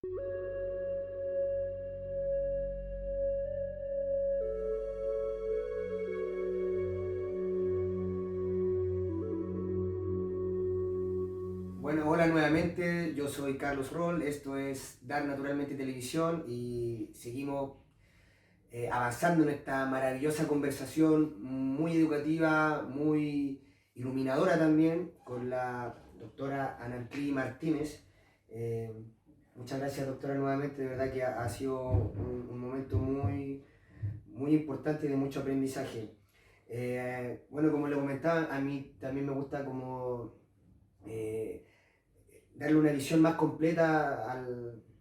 Bueno, hola nuevamente, yo soy Carlos Roll, esto es Dar Naturalmente Televisión y seguimos avanzando en esta maravillosa conversación muy educativa, muy iluminadora también, con la doctora Anantli Martínez. Eh, Muchas gracias, doctora, nuevamente, de verdad que ha sido un momento muy importante y de mucho aprendizaje. Bueno, como le comentaba, a mí también me gusta como eh, darle una visión más completa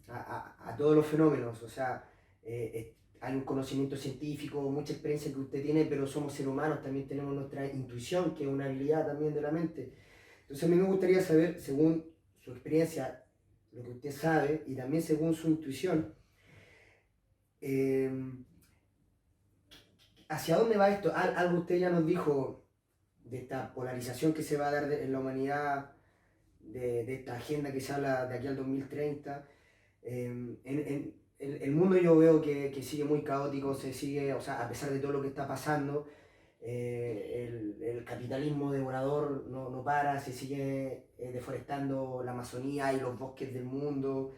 a todos los fenómenos. O sea, hay un conocimiento científico, mucha experiencia que usted tiene, pero somos seres humanos, también tenemos nuestra intuición, que es una habilidad también de la mente. Entonces a mí me gustaría saber, según su experiencia, lo que usted sabe, y también según su intuición, eh, ¿hacia dónde va esto? Algo usted ya nos dijo de esta polarización que se va a dar en la humanidad, de esta agenda que se habla de aquí al 2030. El mundo yo veo que sigue muy caótico, se sigue, o sea, a pesar de todo lo que está pasando, el capitalismo devorador no para, se sigue deforestando la Amazonía y los bosques del mundo,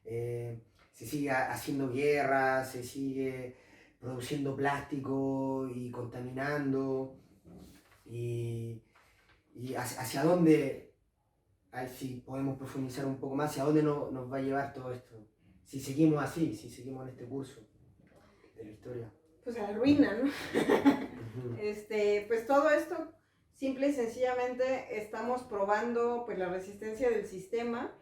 se sigue haciendo guerra, se sigue produciendo plástico y contaminando, y, y hacia dónde, a ver si podemos profundizar un poco más, hacia dónde nos va a llevar todo esto, si seguimos así, si seguimos en este curso de la historia. Pues a la ruina, ¿no? Ujú. Pues todo esto, simple y sencillamente, estamos probando pues la resistencia del sistema.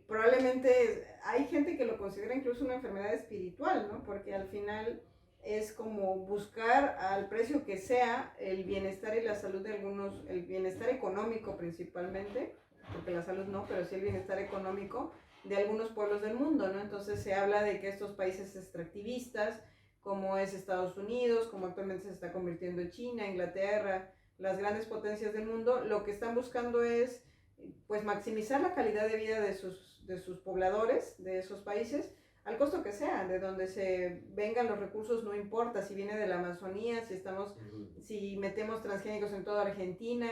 Probablemente hay gente que lo considera incluso una enfermedad espiritual, ¿no? Porque al final es como buscar al precio que sea el bienestar y la salud de algunos, el bienestar económico principalmente, porque la salud no, pero sí el bienestar económico de algunos pueblos del mundo, ¿no? Entonces se habla de que estos países extractivistas, como es Estados Unidos, como actualmente se está convirtiendo China, Inglaterra, las grandes potencias del mundo, lo que están buscando es pues maximizar la calidad de vida de sus pobladores, de esos países, al costo que sea, de donde se vengan los recursos, no importa si viene de la Amazonía, si metemos transgénicos en toda Argentina,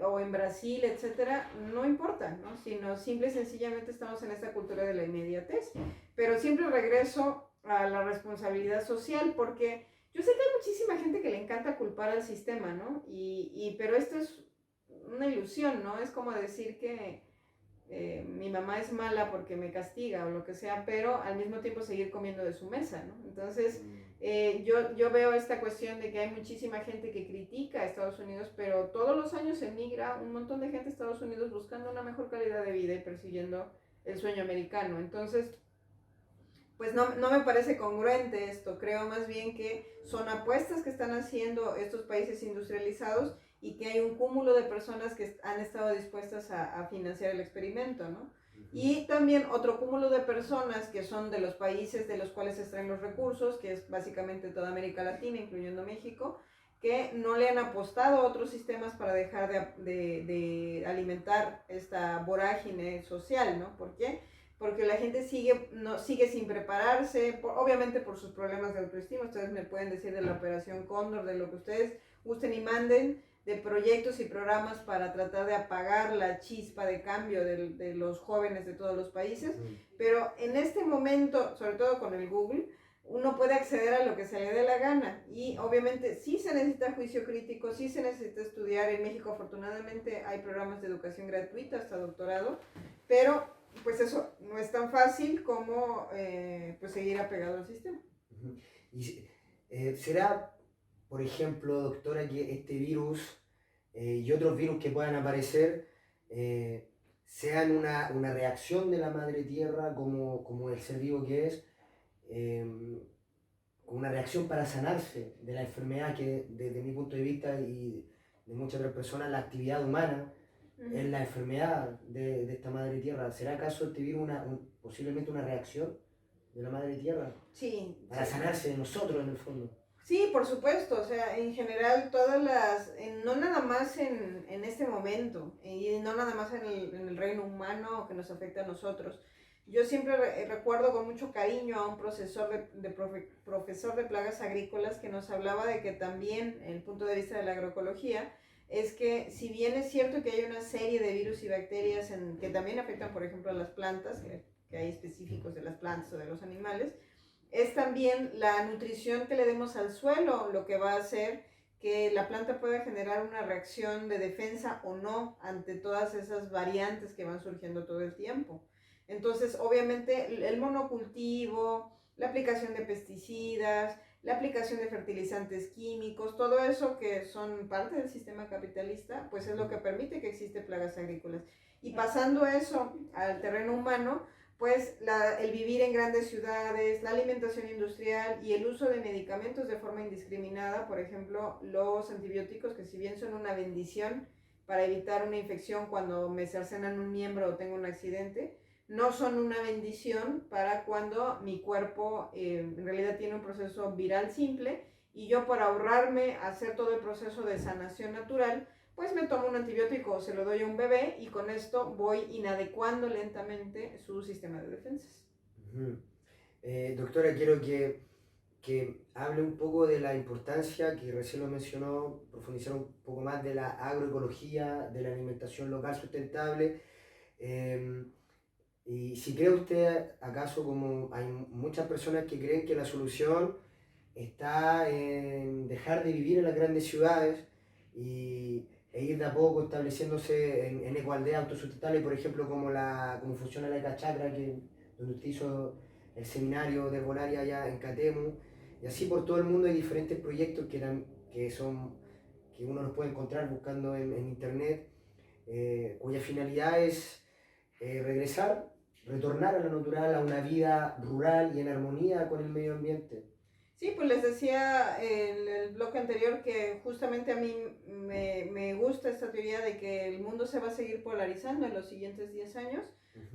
o en Brasil, etcétera, no importa, ¿no? Sino simple y sencillamente estamos en esta cultura de la inmediatez. Pero siempre regreso a la responsabilidad social, porque yo sé que hay muchísima gente que le encanta culpar al sistema, ¿no? Pero esto es una ilusión, ¿no? Es como decir que mi mamá es mala porque me castiga o lo que sea, pero al mismo tiempo seguir comiendo de su mesa, ¿no? Entonces, yo veo esta cuestión de que hay muchísima gente que critica a Estados Unidos, pero todos los años emigra un montón de gente a Estados Unidos buscando una mejor calidad de vida y persiguiendo el sueño americano. Entonces, pues no me parece congruente esto. Creo más bien que son apuestas que están haciendo estos países industrializados y que hay un cúmulo de personas que han estado dispuestas a financiar el experimento, ¿no? Y también otro cúmulo de personas que son de los países de los cuales se extraen los recursos, que es básicamente toda América Latina, incluyendo México, que no le han apostado a otros sistemas para dejar de alimentar esta vorágine social, ¿no? ¿Por qué? Porque la gente sigue sin prepararse, obviamente por sus problemas de autoestima. Ustedes me pueden decir de la Operación Cóndor, de lo que ustedes gusten y manden, de proyectos y programas para tratar de apagar la chispa de cambio de los jóvenes de todos los países, pero en este momento, sobre todo con el Google, uno puede acceder a lo que se le dé la gana, y obviamente sí se necesita juicio crítico, sí se necesita estudiar. En México afortunadamente hay programas de educación gratuita hasta doctorado, pero pues eso no es tan fácil como pues seguir apegado al sistema. Y será, por ejemplo, doctora, que este virus y otros virus que puedan aparecer sean una reacción de la madre tierra como el ser vivo que es, eh, una reacción para sanarse de la enfermedad que desde mi punto de vista y de muchas otras personas, la actividad humana es la enfermedad de esta madre tierra. ¿Será acaso este virus posiblemente una reacción de la madre tierra? Sí, Para sí. sanarse de nosotros en el fondo. Sí, por supuesto, o sea, en general no nada más en este momento, y no nada más en el reino humano que nos afecta a nosotros. Yo siempre recuerdo con mucho cariño a un profesor de plagas agrícolas que nos hablaba de que también, el punto de vista de la agroecología, es que si bien es cierto que hay una serie de virus y bacterias que también afectan, por ejemplo, a las plantas, que hay específicos de las plantas o de los animales, es también la nutrición que le demos al suelo lo que va a hacer que la planta pueda generar una reacción de defensa o no ante todas esas variantes que van surgiendo todo el tiempo. Entonces, obviamente, el monocultivo, la aplicación de pesticidas, la aplicación de fertilizantes químicos, todo eso que son parte del sistema capitalista, pues es lo que permite que existen plagas agrícolas. Y pasando eso al terreno humano, pues el vivir en grandes ciudades, la alimentación industrial y el uso de medicamentos de forma indiscriminada, por ejemplo, los antibióticos, que si bien son una bendición para evitar una infección cuando me cercenan un miembro o tengo un accidente, no son una bendición para cuando mi cuerpo en realidad tiene un proceso viral simple y yo, por ahorrarme hacer todo el proceso de sanación natural, pues me tomo un antibiótico o se lo doy a un bebé y con esto voy inadecuando lentamente su sistema de defensas. Doctora, quiero que hable un poco de la importancia, que recién lo mencionó, profundizar un poco más de la agroecología, de la alimentación local sustentable. Y si cree usted, acaso, como hay muchas personas que creen que la solución está en dejar de vivir en las grandes ciudades e ir de a poco estableciéndose en ecoaldeas autosustentables, por ejemplo, como funciona la Ecachacra, donde usted hizo el seminario de herbolaria allá en Catemu, y así por todo el mundo hay diferentes proyectos que uno los puede encontrar buscando en internet, cuya finalidad es retornar a lo natural, a una vida rural y en armonía con el medio ambiente. Sí, pues les decía en el bloque anterior que justamente a mí me gusta esta teoría de que el mundo se va a seguir polarizando en los siguientes 10 años,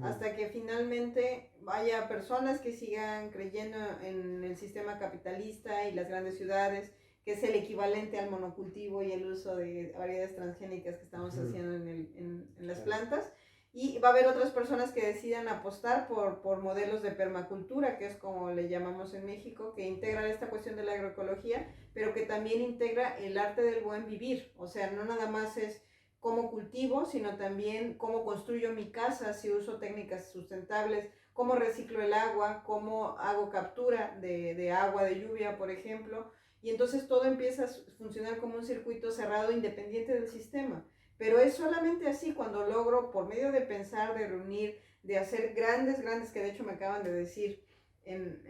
hasta que finalmente haya personas que sigan creyendo en el sistema capitalista y las grandes ciudades, que es el equivalente al monocultivo y el uso de variedades transgénicas que estamos haciendo en las plantas. Y va a haber otras personas que decidan apostar por modelos de permacultura, que es como le llamamos en México, que integran esta cuestión de la agroecología, pero que también integra el arte del buen vivir. O sea, no nada más es cómo cultivo, sino también cómo construyo mi casa si uso técnicas sustentables, cómo reciclo el agua, cómo hago captura de agua de lluvia, por ejemplo. Y entonces todo empieza a funcionar como un circuito cerrado independiente del sistema. Pero es solamente así cuando logro, por medio de pensar, de reunir, de hacer grandes, que de hecho me acaban de decir en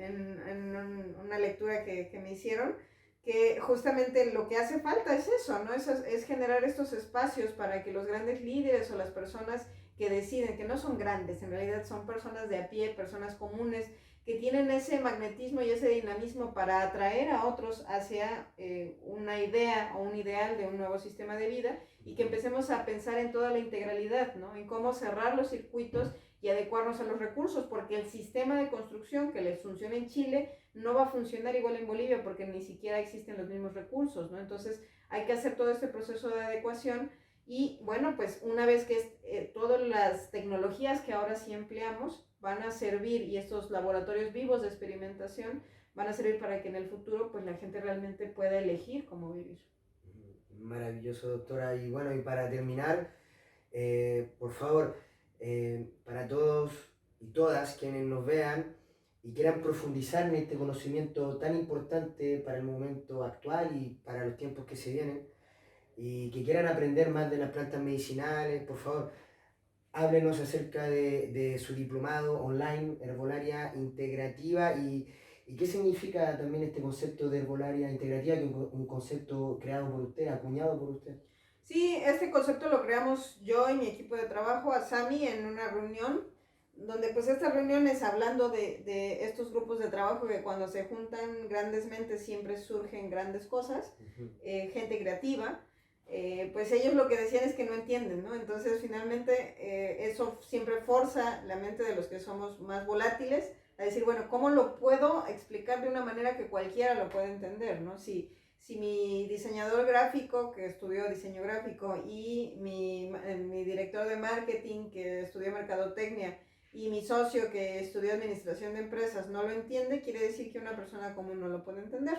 una lectura que me hicieron, que justamente lo que hace falta es eso, ¿no? Es generar estos espacios para que los grandes líderes o las personas que deciden, que no son grandes, en realidad son personas de a pie, personas comunes, que tienen ese magnetismo y ese dinamismo para atraer a otros hacia una idea o un ideal de un nuevo sistema de vida, y que empecemos a pensar en toda la integralidad, ¿no? En cómo cerrar los circuitos y adecuarnos a los recursos, porque el sistema de construcción que les funciona en Chile no va a funcionar igual en Bolivia porque ni siquiera existen los mismos recursos, ¿no? Entonces hay que hacer todo este proceso de adecuación y bueno, pues una vez que todas las tecnologías que ahora sí empleamos van a servir, y estos laboratorios vivos de experimentación van a servir para que en el futuro pues la gente realmente pueda elegir cómo vivir. Maravilloso, doctora. Y bueno, y para terminar, por favor, para todos y todas quienes nos vean y quieran profundizar en este conocimiento tan importante para el momento actual y para los tiempos que se vienen, y que quieran aprender más de las plantas medicinales, por favor, háblenos acerca de su diplomado online, Herbolaria Integrativa, y qué significa también este concepto de herbolaria integrativa, que es un concepto creado por usted, acuñado por usted. Sí, este concepto lo creamos yo y mi equipo de trabajo, Asami, en una reunión, donde pues estas reuniones hablando de estos grupos de trabajo que cuando se juntan grandes mentes siempre surgen grandes cosas, gente creativa, pues ellos lo que decían es que no entienden, ¿no? Entonces finalmente eso siempre forza la mente de los que somos más volátiles a decir, bueno, ¿cómo lo puedo explicar de una manera que cualquiera lo pueda entender, ¿no? Si mi diseñador gráfico que estudió diseño gráfico y mi director de marketing que estudió mercadotecnia y mi socio que estudió administración de empresas no lo entiende, quiere decir que una persona común no lo puede entender.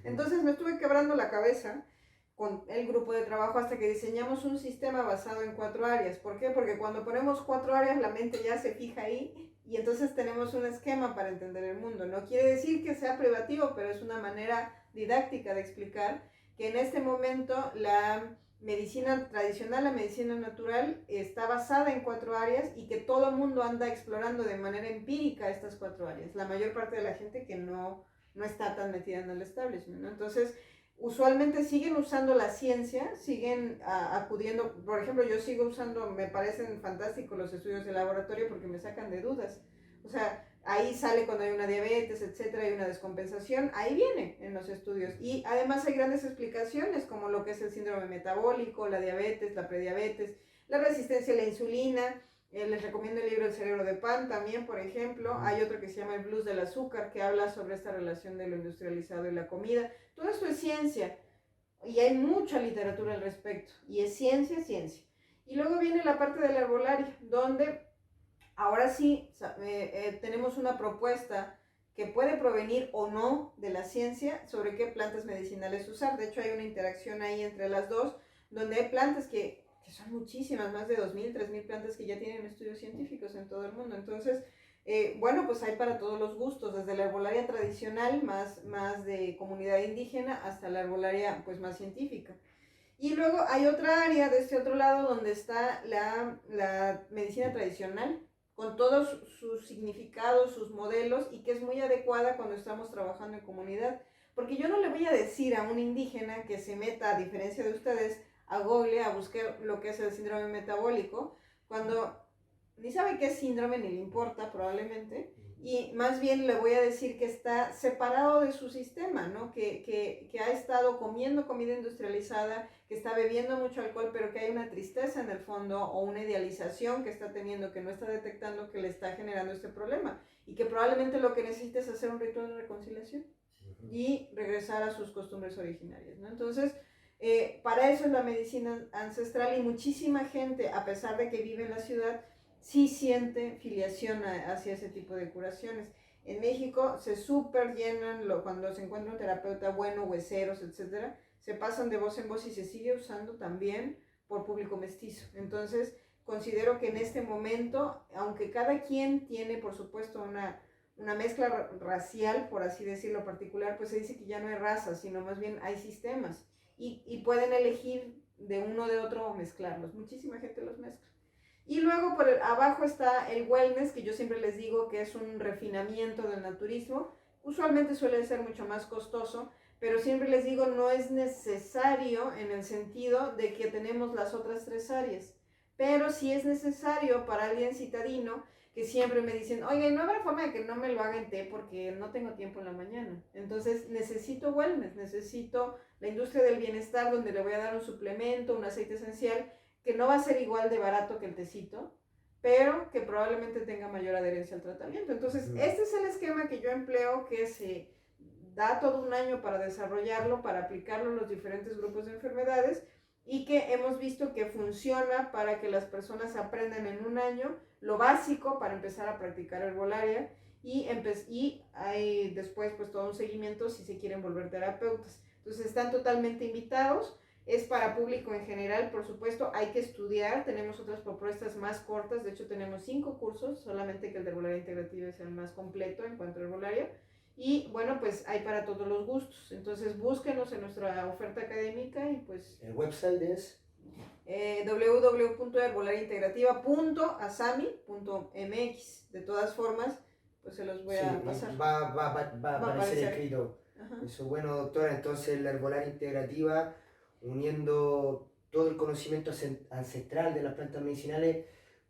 Entonces me estuve quebrando la cabeza con el grupo de trabajo hasta que diseñamos un sistema basado en 4 áreas. ¿Por qué? Porque cuando ponemos 4 áreas la mente ya se fija ahí y entonces tenemos un esquema para entender el mundo. No quiere decir que sea privativo, pero es una manera didáctica de explicar que en este momento la medicina tradicional, la medicina natural, está basada en 4 áreas y que todo el mundo anda explorando de manera empírica estas 4 áreas. La mayor parte de la gente que no está tan metida en el establishment, ¿no? Entonces, usualmente siguen usando la ciencia, siguen acudiendo, por ejemplo, yo sigo usando, me parecen fantásticos los estudios de laboratorio porque me sacan de dudas. O sea, ahí sale cuando hay una diabetes, etcétera, hay una descompensación, ahí viene en los estudios. Y además hay grandes explicaciones como lo que es el síndrome metabólico, la diabetes, la prediabetes, la resistencia a la insulina. Les recomiendo el libro El cerebro de pan también, por ejemplo. Hay otro que se llama El blues del azúcar, que habla sobre esta relación de lo industrializado y la comida. Todo esto es ciencia y hay mucha literatura al respecto. Y es ciencia, ciencia. Y luego viene la parte de la herbolaria, donde ahora sí tenemos una propuesta que puede provenir o no de la ciencia sobre qué plantas medicinales usar. De hecho, hay una interacción ahí entre las dos, donde hay plantas que son muchísimas, más de 2.000, 3.000 plantas que ya tienen estudios científicos en todo el mundo. Entonces, bueno, pues hay para todos los gustos, desde la herbolaria tradicional, más de comunidad indígena, hasta la herbolaria pues más científica. Y luego hay otra área de este otro lado donde está la medicina tradicional, con todos sus significados, sus modelos, y que es muy adecuada cuando estamos trabajando en comunidad. Porque yo no le voy a decir a un indígena que se meta, a diferencia de ustedes, a Google a buscar lo que es el síndrome metabólico, cuando ni sabe qué es síndrome ni le importa probablemente, y más bien le voy a decir que está separado de su sistema, ¿no? Que ha estado comiendo comida industrializada, que está bebiendo mucho alcohol, pero que hay una tristeza en el fondo o una idealización que está teniendo, que no está detectando que le está generando este problema, y que probablemente lo que necesita es hacer un ritual de reconciliación y regresar a sus costumbres originarias, ¿no? Entonces, para eso es la medicina ancestral, y muchísima gente, a pesar de que vive en la ciudad, sí siente filiación hacia ese tipo de curaciones. En México se súper llenan, cuando se encuentra un terapeuta bueno, hueseros, etcétera, se pasan de voz en voz y se sigue usando también por público mestizo. Entonces, considero que en este momento, aunque cada quien tiene, por supuesto, una mezcla racial, por así decirlo, particular, pues se dice que ya no hay razas, sino más bien hay sistemas. Y pueden elegir de uno o de otro o mezclarlos. Muchísima gente los mezcla. Y luego por abajo está el wellness, que yo siempre les digo que es un refinamiento del naturismo. Usualmente suele ser mucho más costoso, pero siempre les digo no es necesario en el sentido de que tenemos las otras 3 áreas. Pero sí es necesario para alguien citadino que siempre me dicen, oye, no habrá forma de que no me lo haga en té porque no tengo tiempo en la mañana. Entonces necesito wellness, necesito la industria del bienestar donde le voy a dar un suplemento, un aceite esencial, que no va a ser igual de barato que el tecito, pero que probablemente tenga mayor adherencia al tratamiento. Entonces, este es el esquema que yo empleo, que se da todo un año para desarrollarlo, para aplicarlo en los diferentes grupos de enfermedades, y que hemos visto que funciona para que las personas aprendan en un año lo básico para empezar a practicar herbolaria, y hay después pues todo un seguimiento si se quieren volver terapeutas. Entonces están totalmente invitados. Es para público en general, por supuesto, hay que estudiar, tenemos otras propuestas más cortas, de hecho tenemos 5 cursos, solamente que el de herbolaria integrativa es el más completo en cuanto a herbolaria, y bueno, pues hay para todos los gustos, entonces búsquenos en nuestra oferta académica y pues... El website es www.herbolariaintegrativa.asami.mx. De todas formas, pues se los voy a pasar. Va a aparecer escrito. Ajá. Eso, bueno, doctora, entonces la herbolaria integrativa, uniendo todo el conocimiento ancestral de las plantas medicinales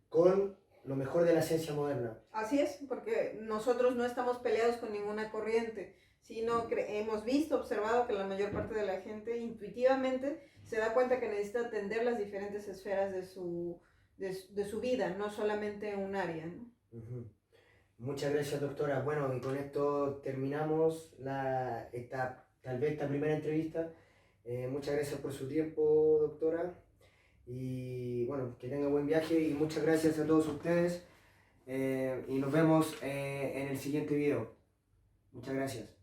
con lo mejor de la ciencia moderna. Así es, porque nosotros no estamos peleados con ninguna corriente, sino hemos visto, observado que la mayor parte de la gente intuitivamente se da cuenta que necesita atender las diferentes esferas de su vida, no solamente un área, ¿no? Muchas gracias, doctora. Bueno, y con esto terminamos tal vez esta primera entrevista. Muchas gracias por su tiempo, doctora. Y bueno, que tenga buen viaje y muchas gracias a todos ustedes. y nos vemos en el siguiente video. Muchas gracias.